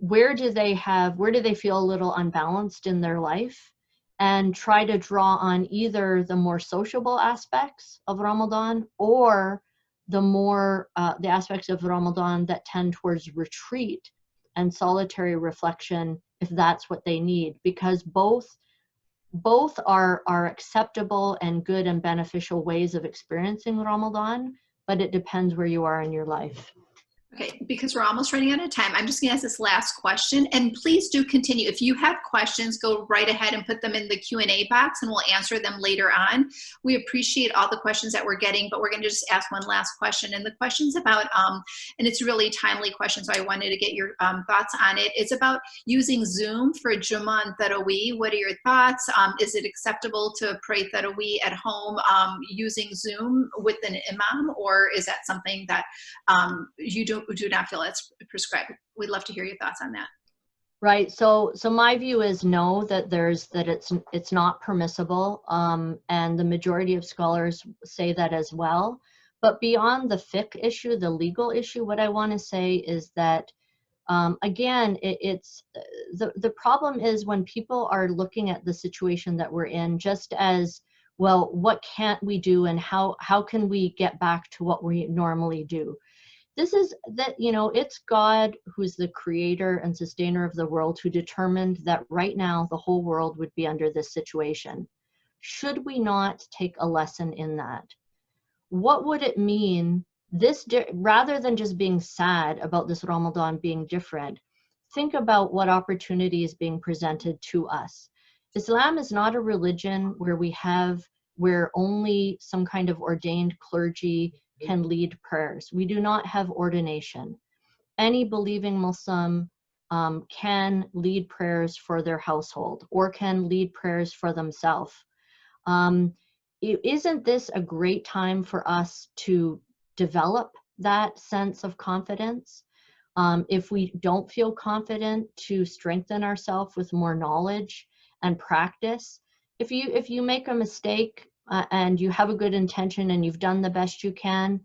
where do they feel a little unbalanced in their life, and try to draw on either the more sociable aspects of Ramadan, or the aspects of Ramadan that tend towards retreat and solitary reflection, if that's what they need, because both are acceptable and good and beneficial ways of experiencing Ramadan, but it depends where you are in your life. Okay, because we're almost running out of time, I'm just going to ask this last question, and please do continue. If you have questions, go right ahead and put them in the Q&A box, and we'll answer them later on. We appreciate all the questions that we're getting, but we're going to just ask one last question, and the question's about, and it's a really timely question, so I wanted to get your thoughts on it. It's about using Zoom for Jummah and Taraweeh. What are your thoughts? Is it acceptable to pray Taraweeh at home using Zoom with an imam, or is that something that you do not feel it's prescribed? We'd love to hear your thoughts on that. Right. So my view is no, that it's not permissible, and the majority of scholars say that as well. But beyond the fiqh issue, the legal issue, what I want to say is that again, it's the problem is when people are looking at the situation that we're in, just as well, what can't we do, and how can we get back to what we normally do? This is that, it's God who's the creator and sustainer of the world, who determined that right now the whole world would be under this situation. Should we not take a lesson in that? What would it mean, rather than just being sad about this Ramadan being different, think about what opportunity is being presented to us. Islam is not a religion where only some kind of ordained clergy can lead prayers. We do not have ordination. Any believing Muslim can lead prayers for their household, or can lead prayers for themselves. Isn't this a great time for us to develop that sense of confidence? If we don't feel confident, to strengthen ourselves with more knowledge and practice. If you make a mistake, and you have a good intention and you've done the best you can,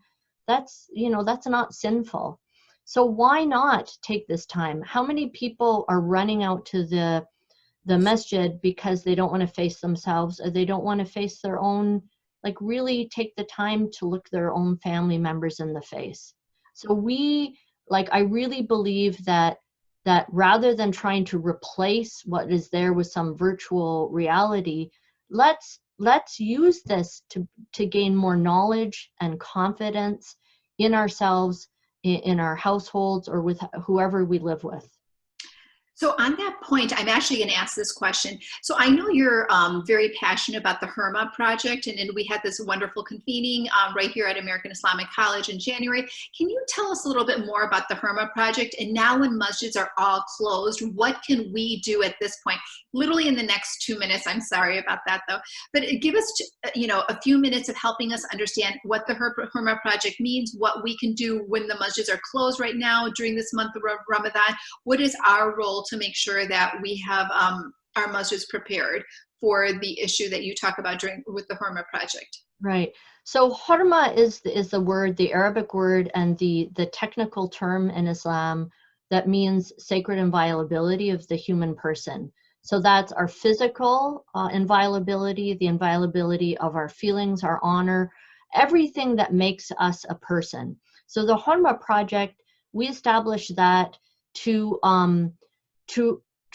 that's, that's not sinful. So why not take this time? How many people are running out to the masjid because they don't want to face themselves, or they don't want to face their own, like really take the time to look their own family members in the face? So I really believe that rather than trying to replace what is there with some virtual reality, let's use this to gain more knowledge and confidence in ourselves, in our households, or with whoever we live with. So on that point, I'm actually going to ask this question. So I know you're very passionate about the HERMA project, and we had this wonderful convening right here at American Islamic College in January. Can you tell us a little bit more about the HERMA project? And now when masjids are all closed, what can we do at this point? Literally in the next 2 minutes, I'm sorry about that though, but give us a few minutes of helping us understand what the HERMA project means, what we can do when the masjids are closed right now during this month of Ramadan. What is our role to make sure that we have our masjids prepared for the issue that you talk about with the HERMA project? Right. So Hurma is the word, the Arabic word, and the technical term in Islam that means sacred inviolability of the human person. So that's our physical inviolability, the inviolability of our feelings, our honor, everything that makes us a person. So the Hurma project, we established that to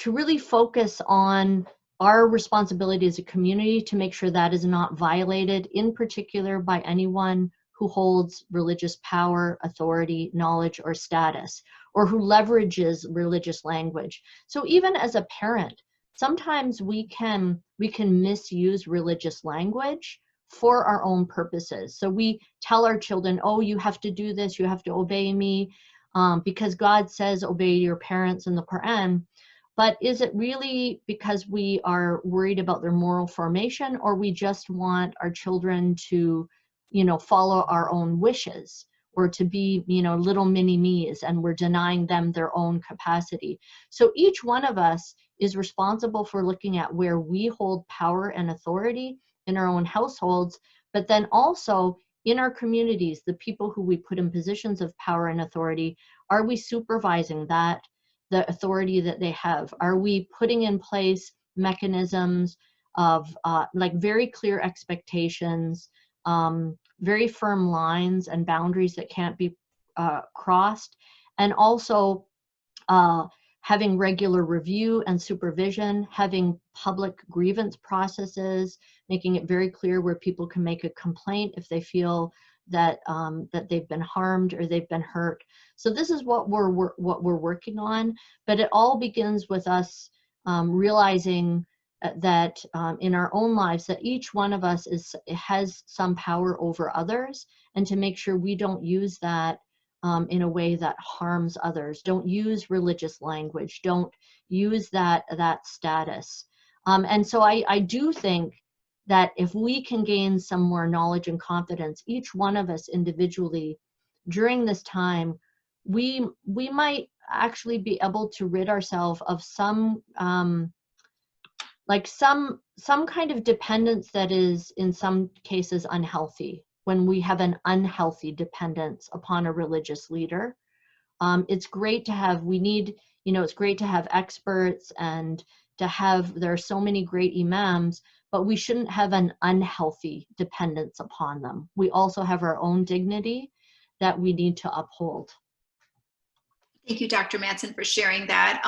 really focus on our responsibility as a community to make sure that is not violated, in particular by anyone who holds religious power, authority, knowledge, or status, or who leverages religious language. So even as a parent, sometimes we can misuse religious language for our own purposes. So we tell our children, oh, you have to do this, you have to obey me, because God says obey your parents in the Quran. But is it really because we are worried about their moral formation, or we just want our children to, follow our own wishes, or to be, little mini me's, and we're denying them their own capacity? So each one of us is responsible for looking at where we hold power and authority in our own households, but then also in our communities, the people who we put in positions of power and authority, are we supervising the authority that they have? Are we putting in place mechanisms of very clear expectations, very firm lines and boundaries that can't be crossed, and also having regular review and supervision, having public grievance processes, making it very clear where people can make a complaint if they feel that they've been harmed or they've been hurt. So this is what we're working on, but it all begins with us realizing that in our own lives that each one of us has some power over others, and to make sure we don't use that in a way that harms others. Don't use religious language. Don't use that status. And so I do think that if we can gain some more knowledge and confidence, each one of us individually during this time, we might actually be able to rid ourselves of some some kind of dependence that is in some cases unhealthy. When we have an unhealthy dependence upon a religious leader, it's great to have, it's great to have experts and there are so many great imams, but we shouldn't have an unhealthy dependence upon them. We also have our own dignity that we need to uphold. Thank you, Dr. Matteson, for sharing that.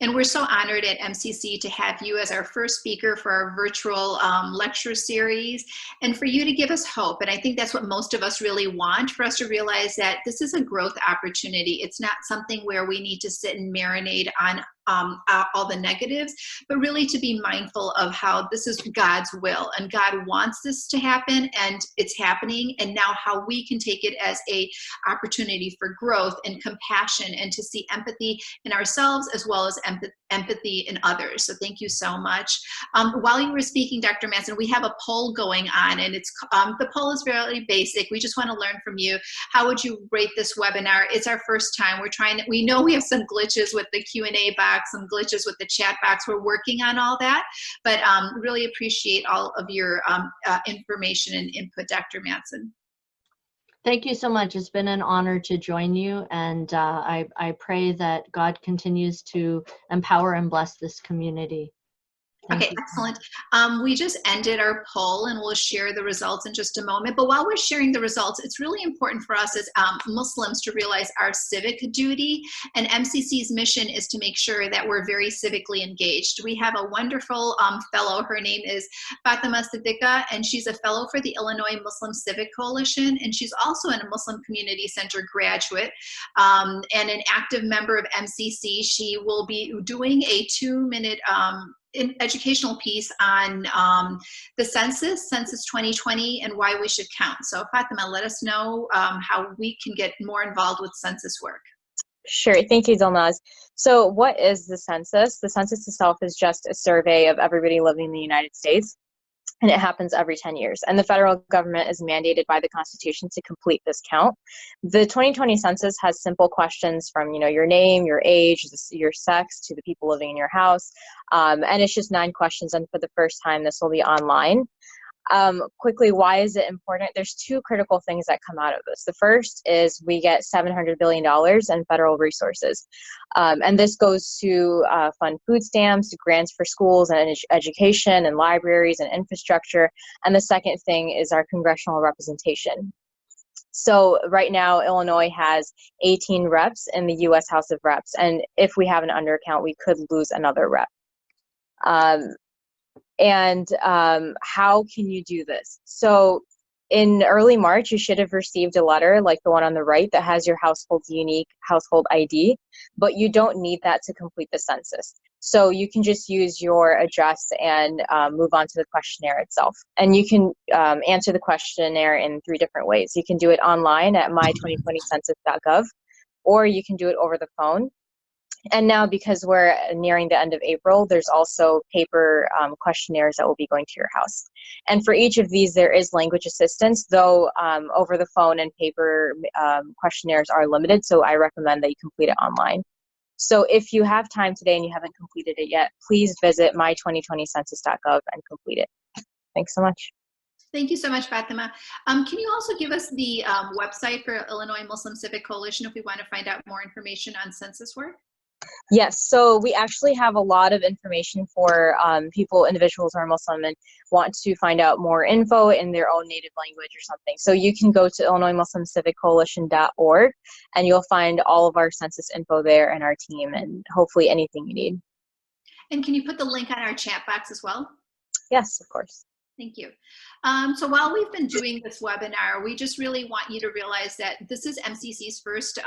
And we're so honored at MCC to have you as our first speaker for our virtual lecture series, and for you to give us hope. And I think that's what most of us really want, for us to realize that this is a growth opportunity. It's not something where we need to sit and marinate on all the negatives, but really to be mindful of how this is God's will, and God wants this to happen, and it's happening. And now how we can take it as a opportunity for growth and compassion, and to see empathy in ourselves as well as empathy in others. So thank you so much. While you were speaking, Dr. Matteson, we have a poll going on, and it's the poll is very basic. We just want to learn from you. How would you rate this webinar? It's our first time. We know we have some glitches with the Q&A box, some glitches with the chat box. We're working on all that, but really appreciate all of your information and input, Dr. Matteson. Thank you so much. It's been an honor to join you, and I pray that God continues to empower and bless this community. Okay, excellent. We just ended our poll, and we'll share the results in just a moment. But while we're sharing the results, it's really important for us as Muslims to realize our civic duty. And MCC's mission is to make sure that we're very civically engaged. We have a wonderful fellow. Her name is Fatima Siddiqa, and she's a fellow for the Illinois Muslim Civic Coalition. And she's also a Muslim Community Center graduate and an active member of MCC. She will be doing a 2-minute educational piece on the census 2020, and why we should count. So Fatima, let us know how we can get more involved with census work. Sure, thank you, Dilnaz. So what is the census? The census itself is just a survey of everybody living in the United States, and it happens every 10 years. And the federal government is mandated by the Constitution to complete this count. The 2020 census has simple questions from, your name, your age, your sex, to the people living in your house. And it's just 9 questions. And for the first time, this will be online. Quickly, why is it important? There's 2 critical things that come out of this. The first is we get $700 billion in federal resources. And this goes to fund food stamps, grants for schools and education and libraries and infrastructure. And the second thing is our congressional representation. So right now, Illinois has 18 reps in the U.S. House of Reps. And if we have an undercount, we could lose another rep. How can you do this? So in early March, you should have received a letter like the one on the right that has your household's unique household ID, but you don't need that to complete the census. So you can just use your address and move on to the questionnaire itself. And you can answer the questionnaire in 3 different ways. You can do it online at my2020census.gov, or you can do it over the phone. And now, because we're nearing the end of April, there's also paper questionnaires that will be going to your house. And for each of these, there is language assistance, though over the phone and paper questionnaires are limited, so I recommend that you complete it online. So if you have time today and you haven't completed it yet, please visit my2020census.gov and complete it. Thanks so much. Thank you so much, Fatima. Can you also give us the website for Illinois Muslim Civic Coalition if we want to find out more information on census work? Yes, so we actually have a lot of information for individuals who are Muslim and want to find out more info in their own native language or something. So you can go to IllinoisMuslimCivicCoalition.org and you'll find all of our census info there and our team and hopefully anything you need. And can you put the link on our chat box as well? Yes, of course. Thank you. So while we've been doing this webinar, we just really want you to realize that this is MCC's first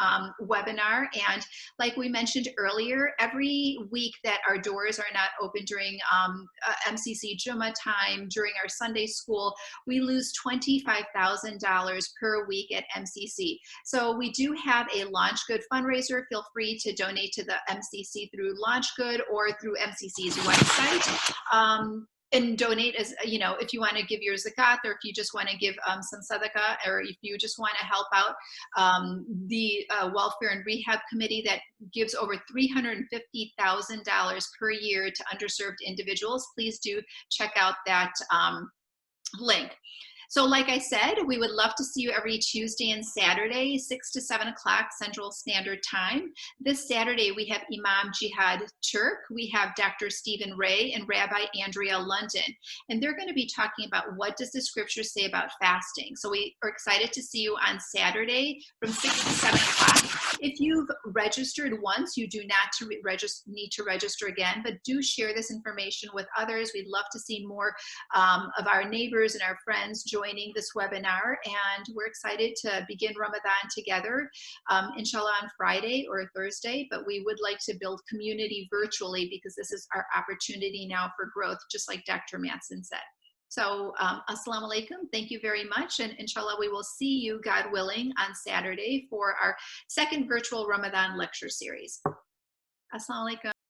webinar. And like we mentioned earlier, every week that our doors are not open during MCC Jummah time, during our Sunday school, we lose $25,000 per week at MCC. So we do have a Launch Good fundraiser. Feel free to donate to the MCC through Launch Good or through MCC's website. And donate, as if you want to give your zakat, or if you just want to give some sadaqah, or if you just want to help out the welfare and rehab committee that gives over $350,000 per year to underserved individuals, please do check out that link. So like I said, we would love to see you every Tuesday and Saturday, 6 to 7 o'clock Central Standard Time. This Saturday, we have Imam Jihad Turk, we have Dr. Stephen Ray, and Rabbi Andrea London. And they're going to be talking about what does the scripture say about fasting. So we are excited to see you on Saturday from 6 to 7 o'clock. If you've registered once, you do not need to register again, but do share this information with others. We'd love to see more of our neighbors and our friends joining this webinar, and we're excited to begin Ramadan together, inshallah on Friday or Thursday, but we would like to build community virtually because this is our opportunity now for growth, just like Dr. Matteson said. So assalamu alaikum, thank you very much, and inshallah we will see you, God willing, on Saturday for our second virtual Ramadan lecture series. Assalamu alaikum.